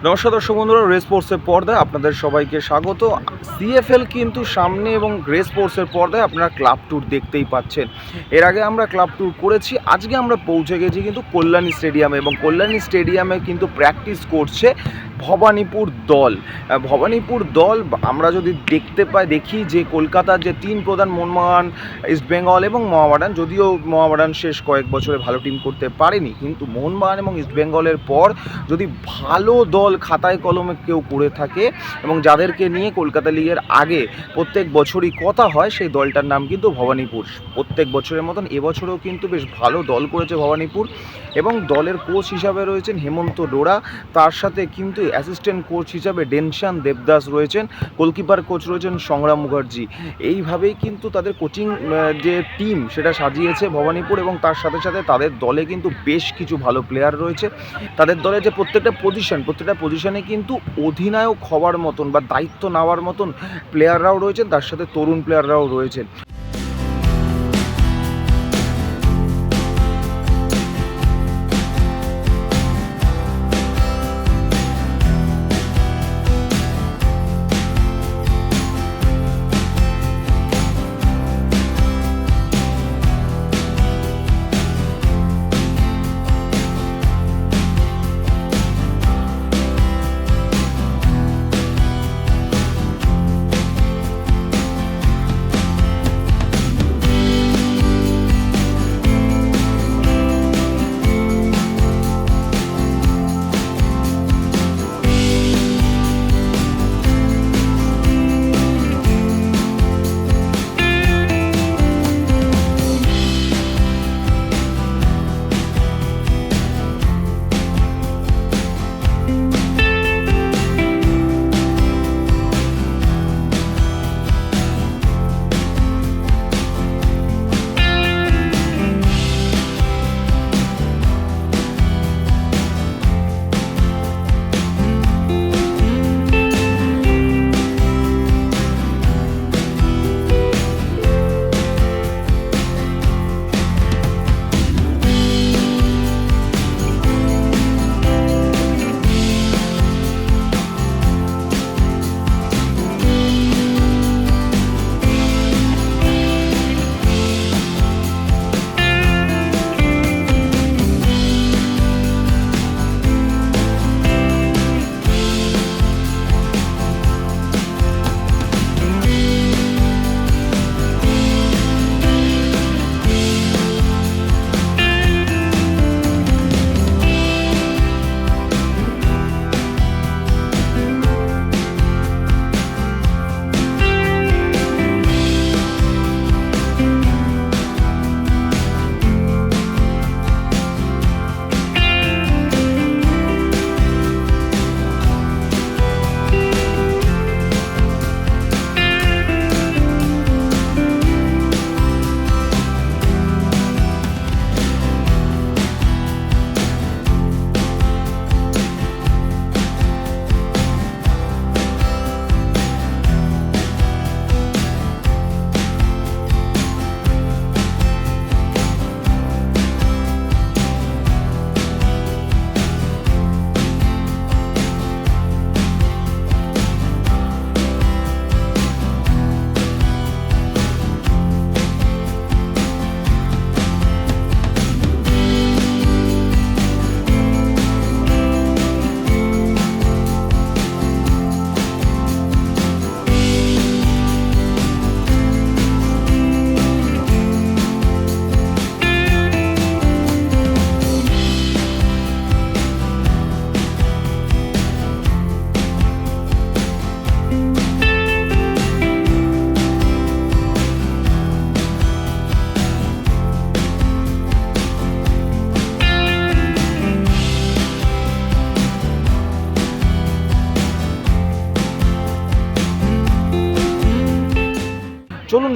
নমস্কার দর্শক বন্ধুরা, রেস স্পোর্টসের পর্দায় আপনাদের সবাইকে স্বাগত। সিএফএল কিন্তু সামনে এবং রেস স্পোর্টসের পর্দায় আপনারা ক্লাব ট্যুর দেখতেই পাচ্ছেন। এর আগে আমরা ক্লাব ট্যুর করেছি, আজকে আমরা পৌঁছে গেছি কিন্তু কল্যাণী স্টেডিয়ামে, এবং কল্যাণী স্টেডিয়ামে কিন্তু প্র্যাকটিস করছে ভবানীপুর দল। ভবানীপুর দল আমরা যদি দেখি যে কলকাতার যে তিন প্রধান মোহনবাগান, ইস্টবেঙ্গল এবং মোহামেডান, যদিও মোহামেডান শেষ কয়েক বছরে ভালো টিম করতে পারেনি, কিন্তু মোহনবাগান এবং ইস্টবেঙ্গলের পর যদি ভালো দল খাতায় কলমে কেউ করে থাকে এবং যাদেরকে নিয়ে কলকাতা লিগের আগে প্রত্যেক বছরই কথা হয়, সেই দলটার নাম কিন্তু ভবানীপুর। প্রত্যেক বছরের মতন এবছরেও কিন্তু বেশ ভালো দল করেছে ভবানীপুর, এবং দলের কোচ হিসাবে রয়েছেন হেমন্ত ডোরা, তার সাথে কিন্তু অ্যাসিস্ট্যান্ট কোচ হিসাবে ডেনশান দেবদাস রয়েছেন, গোলকিপার কোচ রয়েছেন সংগ্রাম মুখার্জি। এইভাবেই কিন্তু তাদের কোচিং যে টিম সেটা সাজিয়েছে ভবানীপুর, এবং তার সাথে সাথে তাদের দলে কিন্তু বেশ কিছু ভালো প্লেয়ার রয়েছে। তাদের দলে যে প্রত্যেকটা পজিশনে কিন্তু অধিনায়ক হওয়ার মতন বা দায়িত্ব নেওয়ার মতন প্লেয়াররাও রয়েছেন, তার সাথে তরুণ প্লেয়াররাও রয়েছেন।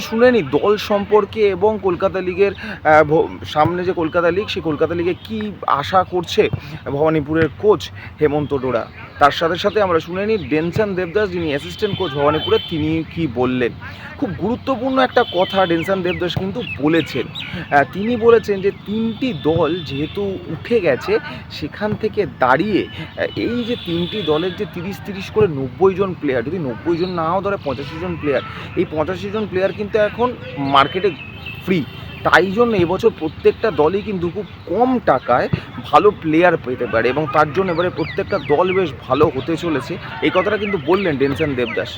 শুনে নিই দল সম্পর্কে এবং কলকাতা লিগের সামনে যে কলকাতা লিগ, সেই কলকাতা লিগে কী আশা করছে ভবানীপুরের কোচ হেমন্ত ডোরা। তার সাথে সাথে আমরা শুনে নিই ডেনসান দেবদাস, যিনি অ্যাসিস্ট্যান্ট কোচ ভবানীপুরের, তিনি কি বললেন। খুব গুরুত্বপূর্ণ একটা কথা ডেনসান দেবদাস কিন্তু বলেছেন। তিনি বলেছেন যে 3টি দল যেহেতু উঠে গেছে, সেখান থেকে দাঁড়িয়ে এই যে 3টি দলের যে 30-30 করে 90 জন প্লেয়ার, যদি 90 জন নাও ধরে 85 জন প্লেয়ার, এই 85 জন প্লেয়ার কিন্তু এখন মার্কেটে ফ্রি। তাই জন্য এবছর প্রত্যেকটা দলই কিন্তু খুব কম টাকায় ভালো প্লেয়ার পেতে পারে এবং তার জন্য এবারে প্রত্যেকটা দল বেশ ভালো হতে চলেছে। এই কথাটা কিন্তু বললেন ডেনসান দেবদাস।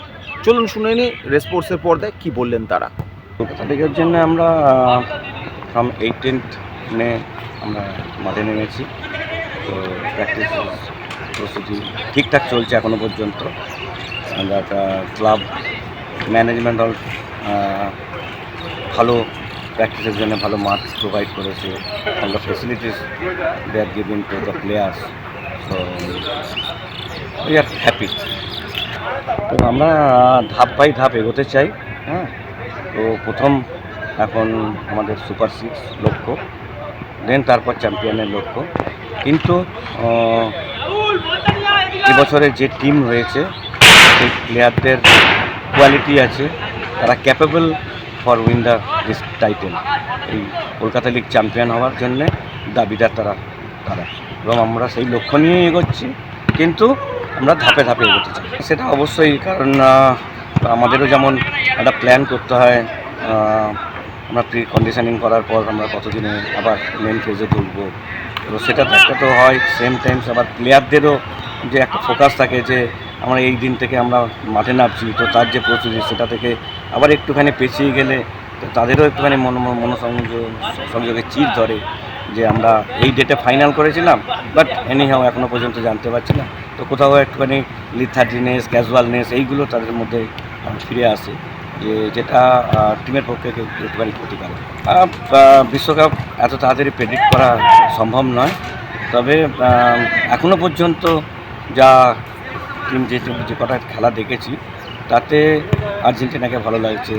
চলুন শুনে নিই রেসপোর্টসের পর্দায় কী বললেন তারা। কলকাতা লিগের জন্য আমরা ফ্রম 18th মে আমরা মাঠে নেমেছি। তো প্র্যাকটিস প্রস্তুতি ঠিকঠাক চলছে এখনও পর্যন্ত। আমরা ক্লাব ম্যানেজমেন্ট অল ভালো প্র্যাকটিসের জন্য ভালো মাঠ প্রোভাইড করেছে, ভালো facilities they are giving to the players. So we are happy. তো আমরা ধাপ বাই ধাপ এগোতে চাই। হ্যাঁ, তো প্রথম এখন আমাদের সুপার 6 লক্ষ্য, দেন তারপর চ্যাম্পিয়নের লক্ষ্য। কিন্তু এবছরের যে টিম রয়েছে সেই প্লেয়ারদের কোয়ালিটি আছে, তারা capable for win the this title. এই কলকাতা লিগ চ্যাম্পিয়ন হওয়ার জন্যে দাবিদার তারা এবং আমরা সেই লক্ষ্য নিয়ে এগোচ্ছি, কিন্তু আমরা ধাপে ধাপে এগোতে চাই। সেটা অবশ্যই, কারণ আমাদেরও যেমন একটা প্ল্যান করতে হয়। আমরা প্রি কন্ডিশনিং করার পর আমরা কতদিনে আবার মেন ফেজে তুলবো, তো সেটা তো একটা তো হয়। সেম টাইমস আবার প্লেয়ারদেরও যে একটা ফোকাস থাকে যে আমরা এই দিন থেকে আমরা মাঠে নামছি, তো তার যে প্রস্তুতি সেটা থেকে আবার একটুখানি পেছিয়ে গেলে তো তাদেরও একটুখানি সংযোগে চির ধরে যে আমরা এই ডেটে ফাইনাল করেছিলাম, বাট এনিহাও এখনও পর্যন্ত জানতে পারছি না। তো কোথাও একটুখানি লিথার্জিনেস, ক্যাজুয়ালনেস এইগুলো তাদের মধ্যে ফিরে আসে, যেটা টিমের পক্ষে একটুখানি ক্ষতিকারক। বিশ্বকাপ এত তাড়াতাড়ি প্রেডিক্ট করা সম্ভব নয়, তবে এখনও পর্যন্ত যা টিম যে কটা খেলা দেখেছি তাতে আর্জেন্টিনাকে ভালো লাগছে,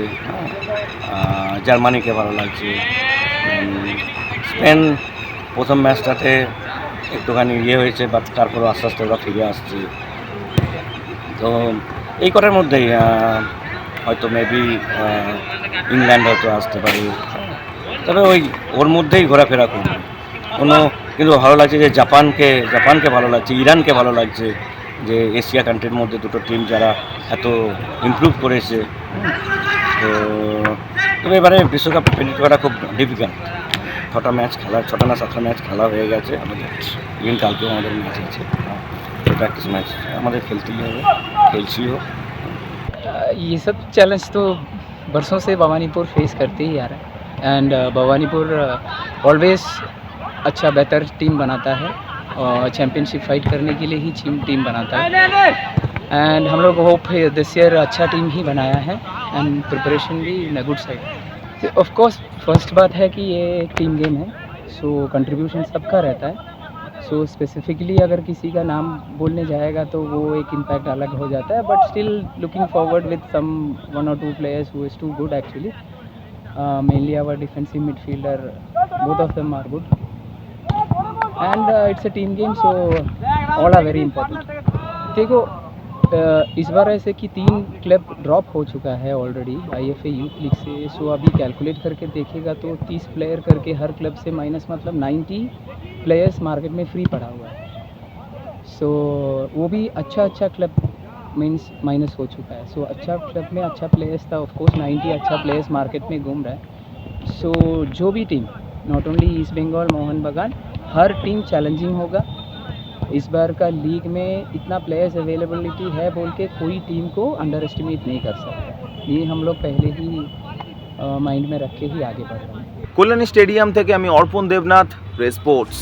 জার্মানিকে ভালো লাগছে, স্পেন প্রথম ম্যাচটাতে একটুখানি হয়েছে, বাট তারপরও আস্তে আস্তে ওরা ফিরে আসছে। তো এই কটার মধ্যেই হয়তো মেবি ইংল্যান্ড হয়তো আসতে পারে, তবে ওর মধ্যেই ঘোরাফেরা করবে কোনো। কিন্তু ভালো লাগছে যে জাপানকে ভালো লাগছে, ইরানকে ভালো লাগছে, যে এশিয়া কান্ট্রির মধ্যে দুটো টিম যারা এত ইমপ্রুভ করেছে। তো তবে এবারে বিশ্বকাপ প্রেডিক্ট করা খুব ডিফিকাল্ট। 6টা না 7টা ম্যাচ খেলা হয়ে গেছে আমাদের, ইভেন কালকেও আমাদের ম্যাচ আছে, প্র্যাকটিস ম্যাচ আমাদের খেলতেই হবে, খেলছিও। ये सब चैलेंज तो बरसों से भवानीपुर फेस करते ही आ रहा है, एंड भवानीपुर ऑलवेज अच्छा बेहतर टीम बनाता है और चैम्पियनशिप फाइट करने के लिए ही टीम बनाता है। एंड हम लोग होप दिस ईयर अच्छा टीम ही बनाया है एंड प्रिपरेशन भी in a good side. Of course first बात है कि ये टीम गेम है, सो कंट्रीब्यूशन सबका रहता है। सो स्पेसिफिकली अगर किसी का नाम बोलने जाएगा तो वो एक इम्पैक्ट अलग हो जाता है, but still looking forward with some 1 or 2 players who is too good actually, mainly our defensive midfielder, both of them are good, and it's a team game, so all are very important. देखो इस बार ऐसे कि 3 club drop हो चुका है already IFA youth league से। सो अभी calculate करके देखेगा तो 30 प्लेयर करके हर क्लब से माइनस, मतलब 90 प्लेयर्स मार्केट में फ्री पड़ा हुआ है। सो वो भी अच्छा क्लब मीन्स माइनस हो चुका है। सो अच्छा क्लब में अच्छा प्लेयर्स था, ऑफकोर्स 90 अच्छा प्लेयर्स मार्केट में घूम रहा है। सो जो भी team, not only East Bengal, Mohun Bagan, हर टीम चैलेंजिंग होगा। इस बार का लीग में इतना प्लेयर्स अवेलेबिलिटी है बोल के कोई टीम को अंडर एस्टिमेट नहीं कर सकता। ये हम लोग पहले ही माइंड में रख के ही आगे बढ़ रहे हैं। কল্যাণী স্টেডিয়াম থেকে আমি অর্পণ দেবনাথ, রেসপোর্টস।